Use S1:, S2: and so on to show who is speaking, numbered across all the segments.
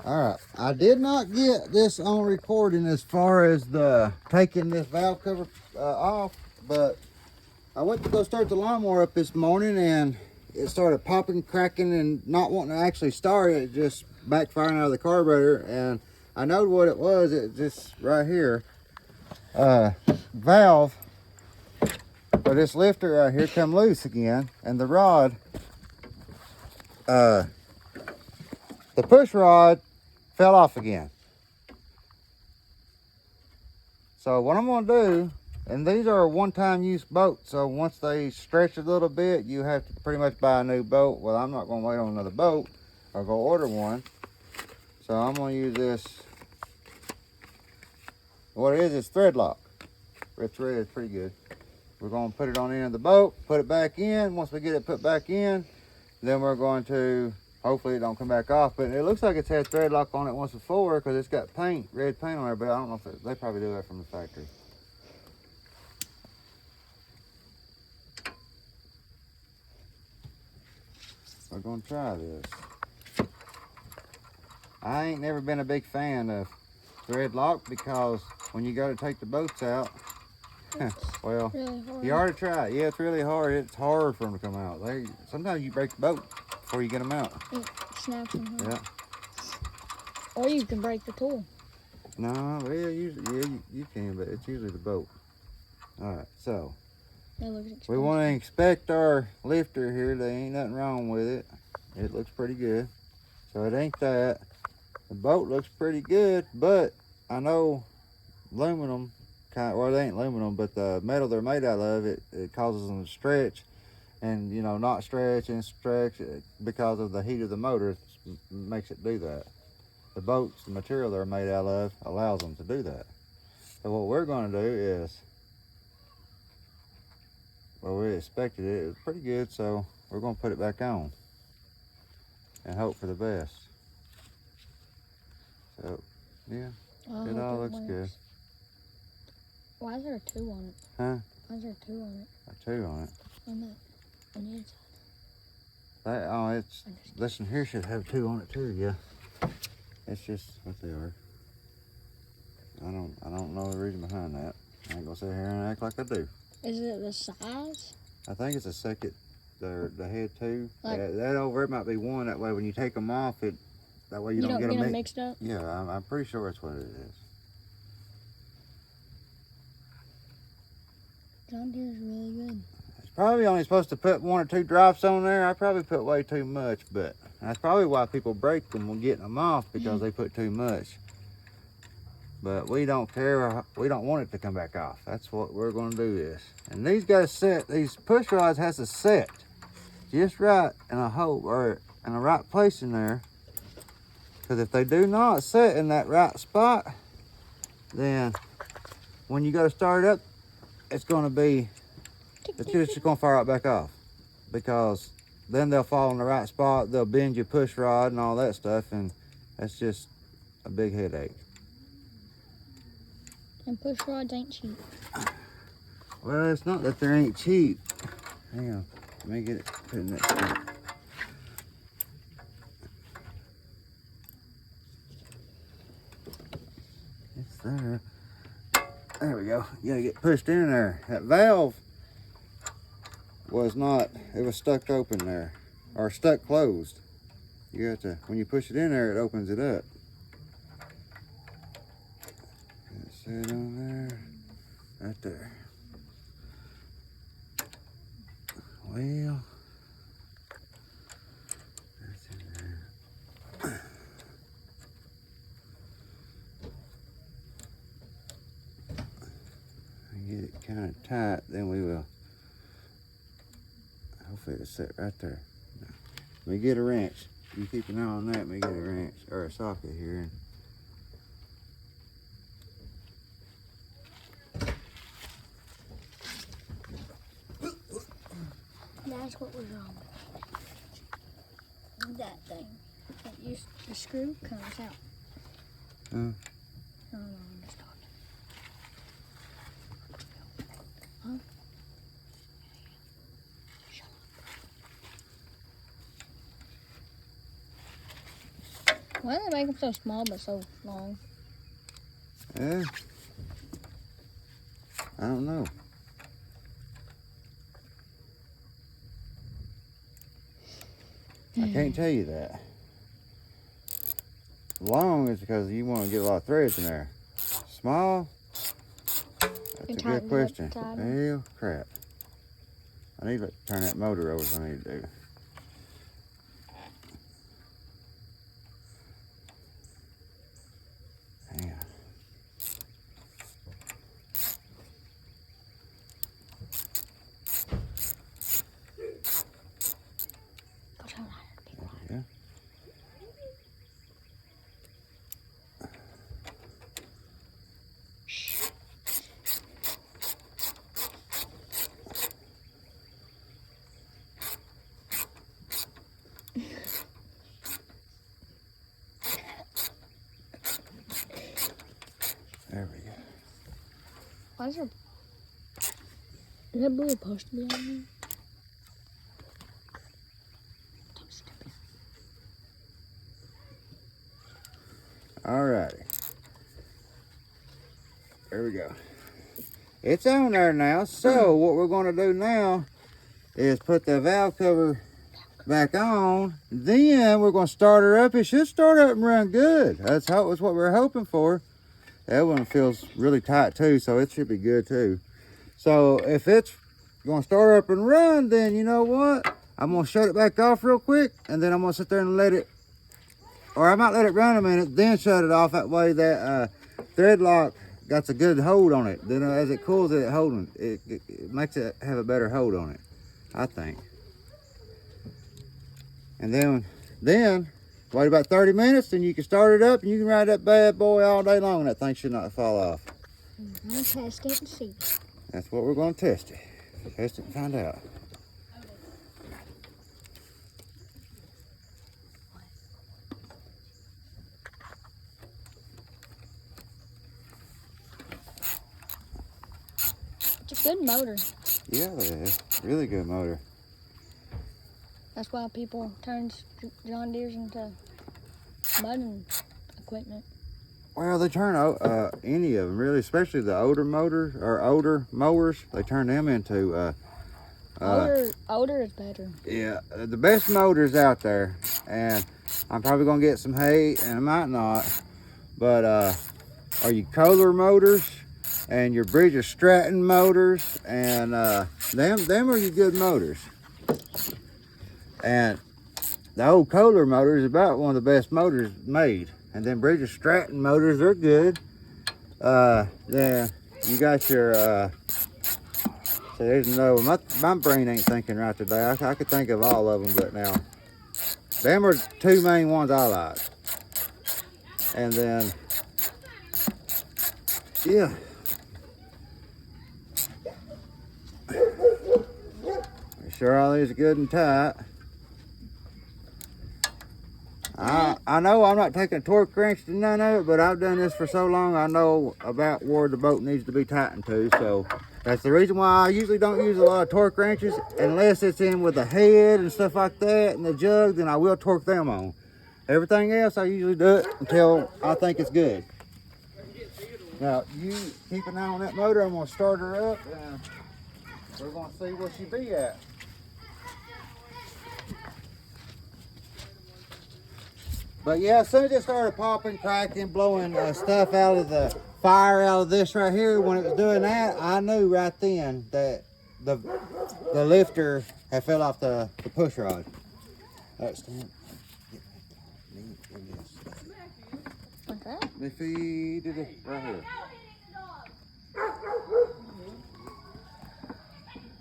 S1: All right, I did not get this on recording as far as the taking this valve cover off, but I went to go start the lawnmower up this morning and it started popping, cracking, and not wanting to actually start. It just backfiring out of the carburetor, and I know what it was. It just right here, valve for this lifter right here come loose again, and the rod, the push rod fell off again. So what I'm gonna do, and these are one-time use boats, so once they stretch a little bit, you have to pretty much buy a new boat. Well, I'm not gonna wait on another boat or go order one. So I'm gonna use this. What it is thread lock. It's red, it's pretty good. We're gonna put it on the end of the boat, put it back in. Once we get it put back in, then we're going to, hopefully it don't come back off, but it looks like it's had thread lock on it once before because it's got paint, red paint on there, but I don't know if they probably do that from the factory. We're gonna try this. I ain't never been a big fan of thread lock because when you go to take the boats out, well,
S2: really
S1: you ought to try it. Yeah, it's really hard. It's hard for them to come out. Sometimes you break the boat before you get them out.
S2: It snaps in half.
S1: Yeah.
S2: Or you can break the tool.
S1: No, well, usually, yeah, you can, but it's usually the boat. All right, so
S2: That looks expensive.
S1: we want to inspect our lifter here. There ain't nothing wrong with it. It looks pretty good. So it ain't that. The boat looks pretty good, but I know aluminum, well, they ain't aluminum, but the metal they're made out of, it causes them to stretch, and you know, not stretch and stretch because of the heat of the motor. It makes it do that. The boats, the material they're made out of, allows them to do that. So what we're going to do is, well, we expected it. It was pretty good, so we're going to put it back on and hope for the best. So, yeah, it all looks good.
S2: Why is there a 2 on it?
S1: Huh?
S2: Why is there a 2 on it?
S1: A 2 on it.
S2: On the inside.
S1: It's, this one here should have 2 on it too, yeah. It's just what they are. I don't know the reason behind that. I ain't gonna sit here and act like I do.
S2: Is it the size?
S1: I think it's a second, the head 2.
S2: Like,
S1: that over it might be 1. That way when you take them off, that way you don't get them
S2: mixed up.
S1: Yeah, I'm pretty sure that's what it is.
S2: John Deere is really good.
S1: It's probably only supposed to put 1 or 2 drops on there. I probably put way too much, but that's probably why people break them when getting them off, because they put too much. But we don't care. We don't want it to come back off. That's what we're going to do this. And these got to set. These push rods has to set just right in a hole or in the right place in there. Because if they do not set in that right spot, then when you go to start it up, it's going to be, it's just going to fire right back off. Because then they'll fall in the right spot. They'll bend your push rod and all that stuff. And that's just a big headache.
S2: And push rods ain't cheap.
S1: Well, it's not that they ain't cheap. Hang on, let me get it put in that spot. It's there. There we go. You gotta get pushed in there. That valve was not, it was stuck open there, or stuck closed. You have to, when you push it in there, it opens it up. Sit on there, right there. Well, that's in there. Get it kind of tight, then we will. Hopefully it'll sit right there. Let me get a wrench. You keep an eye on that. Let me get a wrench or a socket here.
S2: That's what was wrong with that thing. The screw comes out. No, I'm just talking. Huh? Shut up. Why do they make them so small but so long?
S1: Yeah. I don't know. I can't tell you that. Long is because you want to get a lot of threads in there. Small? That's a good question. Hell crap. I need to turn that motor over as I need to do. Hang on. Yeah. There we go.
S2: Why is there... Is that blue supposed to be on there?
S1: Alrighty. There we go. It's on there now. So what we're going to do now is put the valve cover back on. Then we're going to start her up. It should start up and run good. That's what we're hoping for. That one feels really tight too, so it should be good too. So if it's going to start up and run, then you know what? I'm going to shut it back off real quick, and then I'm going to sit there and let it, or I might let it run a minute, then shut it off. That way that thread lock got a good hold on it. Then as it cools, it makes it have a better hold on it, I think. And then wait about 30 minutes, and you can start it up, and you can ride that bad boy all day long, and that thing should not fall off.
S2: Test it and see.
S1: That's what we're going to test it. Test it and find out.
S2: It's a good motor.
S1: Yeah, it is. Really good motor.
S2: That's why people turn John Deere's into mudding equipment.
S1: Well, they turn any of them, really, especially the older mowers. They turn them into...
S2: older is better.
S1: Yeah, the best motors out there. And I'm probably going to get some hate, and I might not. But are your Kohler motors and your Bridges Stratton motors. And them are your good motors. And the old Kohler motor is about one of the best motors made. And then Bridges Stratton motors are good. Then you got your, so there's no, my brain ain't thinking right today. I could think of all of them, but now, them are two main ones I like. And then, yeah. Make sure all these are good and tight. I know I'm not taking a torque wrench to none of it, but I've done this for so long, I know about where the boat needs to be tightened to. So that's the reason why I usually don't use a lot of torque wrenches, unless it's in with the head and stuff like that and the jug, then I will torque them on. Everything else, I usually do it until I think it's good. Now, you keep an eye on that motor. I'm going to start her up, and we're going to see where she be at. But yeah, as soon as it started popping, cracking, blowing stuff out of the fire out of this right here, when it was doing that, I knew right then that the lifter had fell off the push rod. That's
S2: What's that?
S1: Let me feed it right here.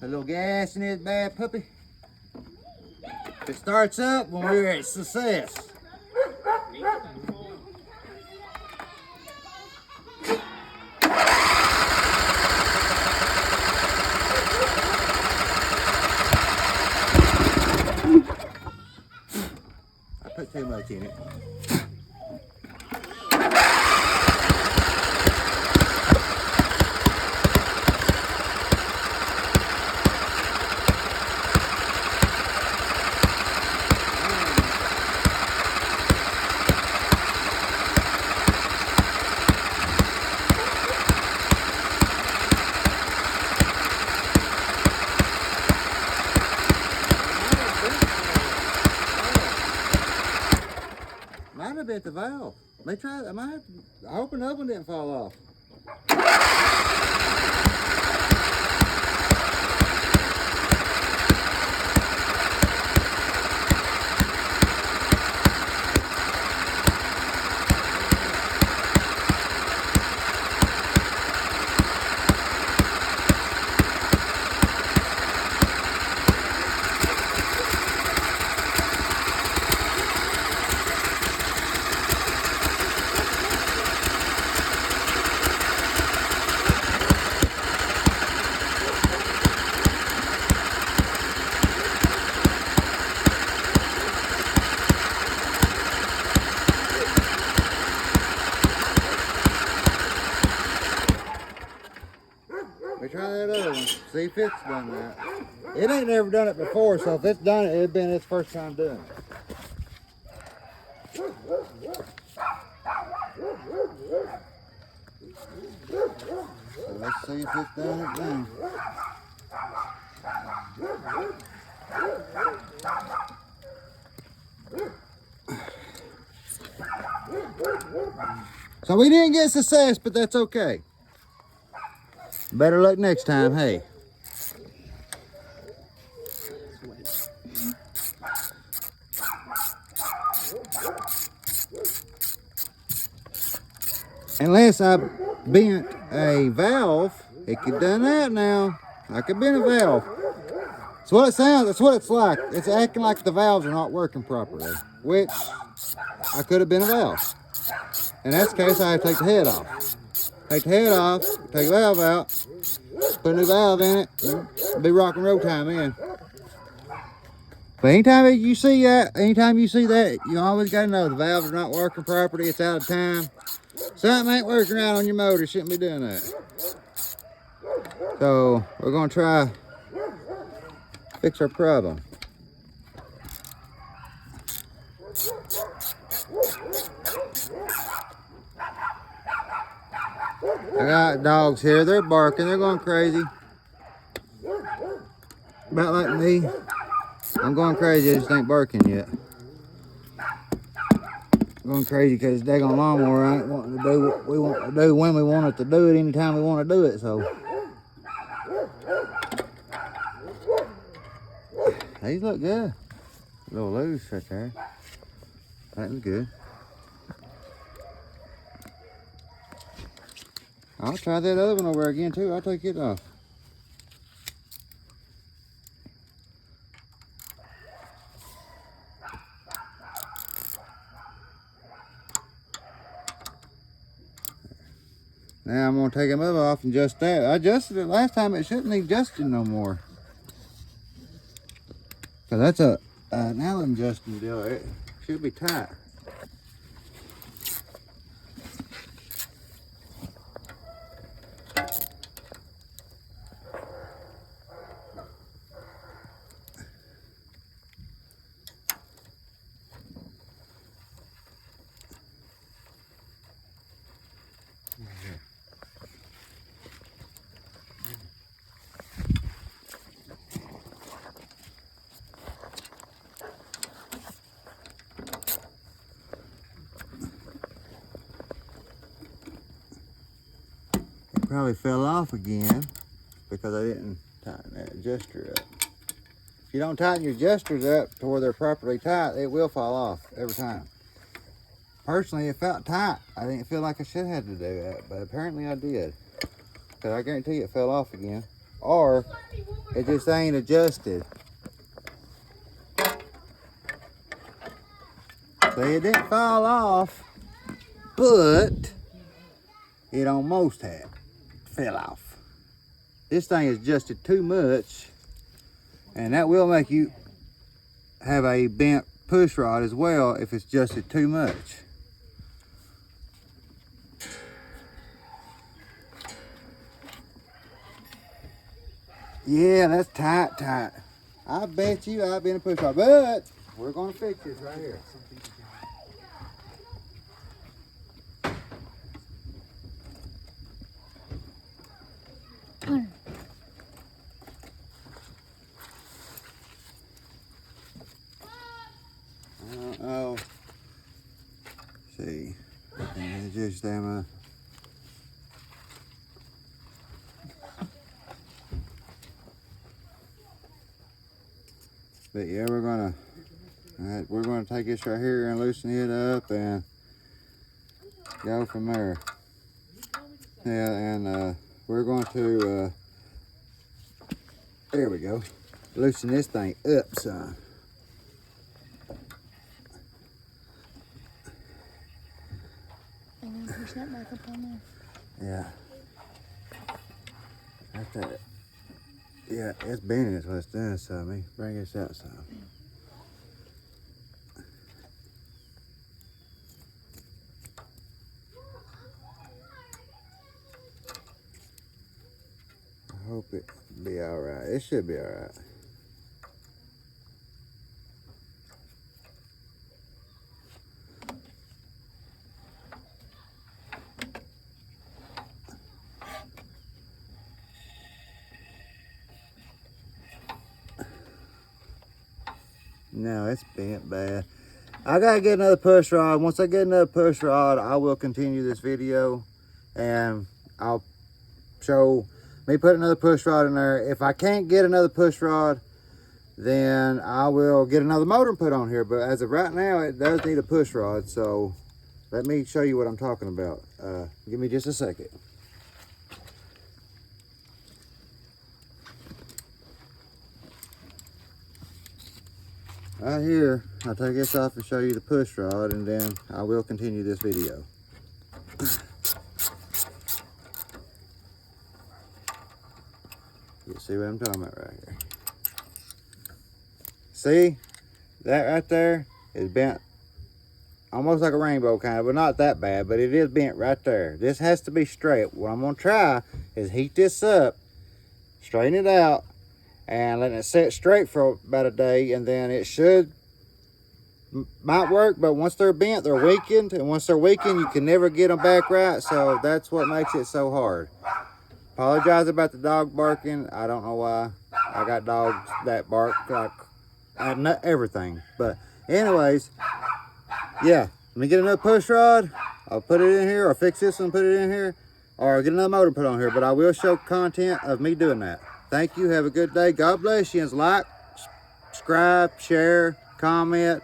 S1: A little gas in this bad puppy. If it starts up, when we're at success. I put too much in it. Might have been the valve. They tried. I hope another one didn't fall off. We try that other one. See if it's done that. It ain't never done it before, so if it's done it, it'd been its first time doing it. So let's see if it's done it now. So we didn't get success, but that's okay. Better luck next time, hey. Unless I bent a valve, it could done that now. I could bend a valve. That's what it sounds, that's what it's like. It's acting like the valves are not working properly, which I could have been a valve. In that case, I had to take the head off. Take the head off, take the valve out, put a new valve in it, and be rock and roll time in. But anytime you see that, you always got to know the valves are not working properly, it's out of time. Something ain't working right on your motor, shouldn't be doing that. So we're gonna try fix our problem. I got dogs here, they're barking, they're going crazy. About like me. I'm going crazy, I just ain't barking yet. I'm going crazy because the daggone lawnmower ain't wanting to do what we want to do when we want it to do it, anytime we want to do it, so. These look good. A little loose right there. That was good. I'll try that other one over again too. I'll take it off. Now I'm going to take them off and adjust that. I adjusted it last time. It shouldn't need adjusting no more. So that's an Allen adjusting deal. It should be tight. Probably fell off again because I didn't tighten that adjuster up. If you don't tighten your adjusters up to where they're properly tight, it will fall off every time. Personally, it felt tight. I didn't feel like I should have to do that, but apparently I did. Because I guarantee you it fell off again. Or it just ain't adjusted. See, it didn't fall off, but it almost had. Fell off. This thing is adjusted too much, and that will make you have a bent push rod as well if it's adjusted too much. Yeah, that's tight. I bet you I've been a push rod, but we're gonna fix this right here. I don't know. See, it's just them. But yeah, we're gonna take this right here and loosen it up and go from there. Yeah, and we're going to there we go, loosen this thing up some.
S2: And then push that back up on there.
S1: Yeah. Right there. Yeah, it's bending, is what it's doing, so let me bring this out some. I hope it be alright. It should be alright. No, it's bent bad. I gotta get another push rod. Once I get another push rod, I will continue this video and I'll show me put another push rod in there. If I can't get another push rod, then I will get another motor and put on here. But as of right now, it does need a push rod. So let me show you what I'm talking about. Give me just a second. Right here, I'll take this off and show you the push rod, and then I will continue this video. You see what I'm talking about right here. See, that right there is bent almost like a rainbow kind of, but not that bad, but it is bent right there. This has to be straight. What I'm gonna try is heat this up, straighten it out, and letting it set straight for about a day, and then it might work. But once they're bent, they're weakened, and once they're weakened, you can never get them back right. So that's what makes it so hard. Apologize about the dog barking. I don't know why. I got dogs that bark like everything. But anyways, yeah, let me get another push rod. I'll put it in here, or fix this and put it in here, or get another motor put on here. But I will show content of me doing that. Thank you. Have a good day. God bless you. And like, subscribe, share, comment,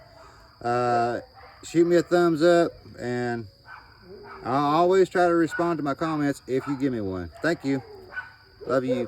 S1: shoot me a thumbs up, and I'll always try to respond to my comments if you give me one. Thank you. Love you.